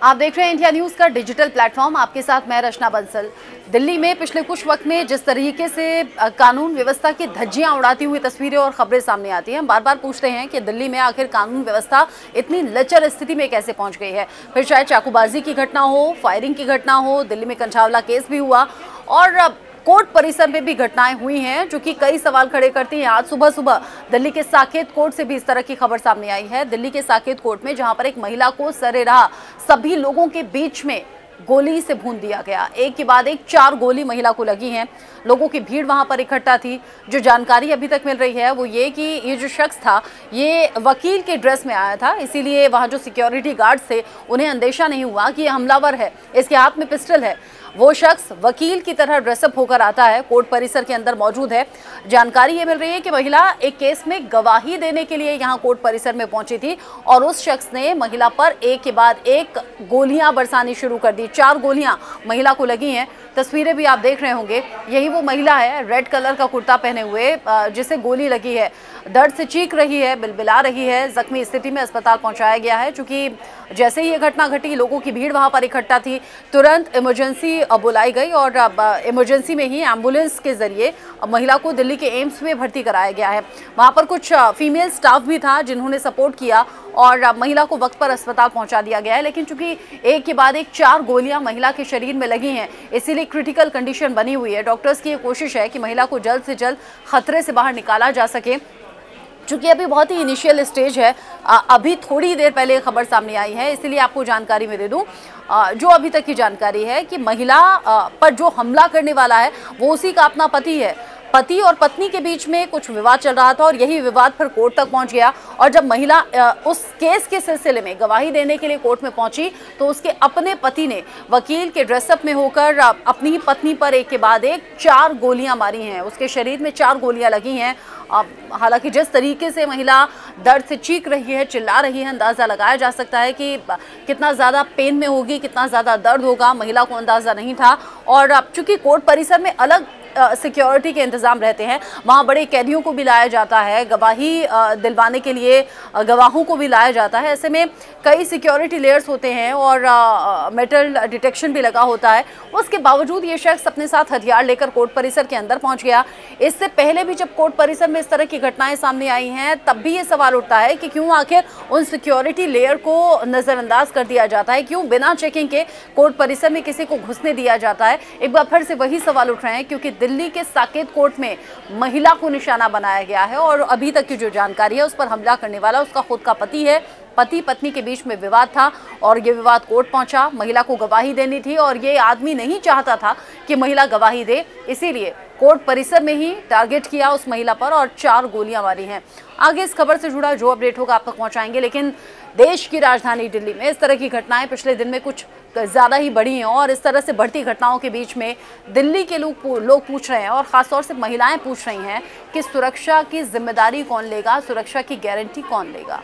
आप देख रहे हैं इंडिया न्यूज का डिजिटल प्लेटफॉर्म। आपके साथ मैं रचना बंसल। दिल्ली में पिछले कुछ वक्त में जिस तरीके से कानून व्यवस्था की धज्जियां उड़ाती हुई तस्वीरें और खबरें सामने आती हैं, हम बार बार पूछते हैं कि दिल्ली में आखिर कानून व्यवस्था इतनी लचर स्थिति में कैसे पहुंच गई है। फिर चाहे चाकूबाजी की घटना हो, फायरिंग की घटना हो, दिल्ली में कंछावला केस भी हुआ और कोर्ट परिसर में भी घटनाएं हुई हैं जो कि कई सवाल खड़े करती हैं। आज सुबह सुबह दिल्ली के साकेत कोर्ट से भी इस तरह की खबर सामने आई है। दिल्ली के साकेत कोर्ट में जहां पर एक महिला को सरेराह सभी लोगों के बीच में गोली से भून दिया गया। एक के बाद एक 4 गोली महिला को लगी हैं। लोगों की भीड़ वहां पर इकट्ठा थी। जो जानकारी अभी तक मिल रही है वो ये कि ये जो शख्स था ये वकील के ड्रेस में आया था, इसीलिए वहां जो सिक्योरिटी गार्ड्स थे उन्हें अंदेशा नहीं हुआ कि ये हमलावर है, इसके हाथ में पिस्टल है। वो शख्स वकील की तरह ड्रेसअप होकर आता है, कोर्ट परिसर के अंदर मौजूद है। जानकारी ये मिल रही है कि महिला एक केस में गवाही देने के लिए यहाँ कोर्ट परिसर में पहुंची थी और उस शख्स ने महिला पर एक के बाद एक गोलियां बरसानी शुरू कर दी। 4 गोलियां महिला को लगी हैं। तस्वीरें भी आप देख रहे होंगे, यही वो महिला है रेड कलर का कुर्ता पहने हुए जिसे गोली लगी है। दर्द से चीख रही है, बिलबिला रही है। जख्मी स्थिति में अस्पताल पहुंचाया गया है। चूंकि जैसे ही ये घटना घटी, लोगों की भीड़ वहां पर इकट्ठा थी, तुरंत इमरजेंसी बुलाई गई और इमरजेंसी में ही एम्बुलेंस के जरिए महिला को दिल्ली के एम्स में भर्ती कराया गया है। वहां पर कुछ फीमेल स्टाफ भी था जिन्होंने सपोर्ट किया और महिला को वक्त पर अस्पताल पहुंचा दिया गया है। लेकिन चूंकि एक के बाद एक 4 गोलियां महिला के शरीर में लगी हैं, इसीलिए क्रिटिकल कंडीशन बनी हुई है। डॉक्टर्स की ये कोशिश है कि महिला को जल्द से जल्द खतरे से बाहर निकाला जा सके। चूंकि अभी बहुत ही इनिशियल स्टेज है, अभी थोड़ी देर पहले खबर सामने आई है, इसीलिए आपको जानकारी में दे दूं। जो अभी तक की जानकारी है कि महिला पर जो हमला करने वाला है वो उसी का अपना पति है। पति और पत्नी के बीच में कुछ विवाद चल रहा था और यही विवाद फिर कोर्ट तक पहुंच गया। और जब महिला उस केस के सिलसिले में गवाही देने के लिए कोर्ट में पहुंची तो उसके अपने पति ने वकील के ड्रेसअप में होकर अपनी ही पत्नी पर एक के बाद एक 4 गोलियां मारी हैं। उसके शरीर में 4 गोलियां लगी हैं। हालांकि जिस तरीके से महिला दर्द से चीख रही है, चिल्ला रही है, अंदाज़ा लगाया जा सकता है कि कितना ज़्यादा पेन में होगी, कितना ज़्यादा दर्द होगा, महिला को अंदाज़ा नहीं था। और चूंकि कोर्ट परिसर में अलग सिक्योरिटी के इंतजाम रहते हैं, वहाँ बड़े कैदियों को भी लाया जाता है, गवाही दिलवाने के लिए गवाहों को भी लाया जाता है। ऐसे में कई सिक्योरिटी लेयर्स होते हैं और मेटल डिटेक्शन भी लगा होता है। उसके बावजूद ये शख्स अपने साथ हथियार लेकर कोर्ट परिसर के अंदर पहुंच गया। इससे पहले भी जब कोर्ट परिसर में इस तरह की घटनाएं सामने आई हैं तब भी ये सवाल उठता है कि क्यों आखिर उन सिक्योरिटी लेयर को नज़रअंदाज कर दिया जाता है, क्यों बिना चेकिंग के कोर्ट परिसर में किसी को घुसने दिया जाता है। एक बार फिर से वही सवाल उठ रहे हैं क्योंकि दिल्ली के साकेत कोर्ट में महिला को निशाना बनाया गया है और अभी तक की जो जानकारी है उस पर हमला करने वाला उसका खुद का पति है। पति पत्नी के बीच में विवाद था और ये विवाद कोर्ट पहुंचा। महिला को गवाही देनी थी और ये आदमी नहीं चाहता था कि महिला गवाही दे, इसीलिए कोर्ट परिसर में ही टारगेट किया उस महिला पर और 4 गोलियां मारी हैं। आगे इस खबर से जुड़ा जो अपडेट होगा आप तक पहुंचाएंगे। लेकिन देश की राजधानी दिल्ली में इस तरह की घटनाएं पिछले दिन में कुछ ज़्यादा ही बढ़ी हैं और इस तरह से बढ़ती घटनाओं के बीच में दिल्ली के लोग पूछ रहे हैं और ख़ासतौर से महिलाएं पूछ रही हैं कि सुरक्षा की जिम्मेदारी कौन लेगा, सुरक्षा की गारंटी कौन लेगा।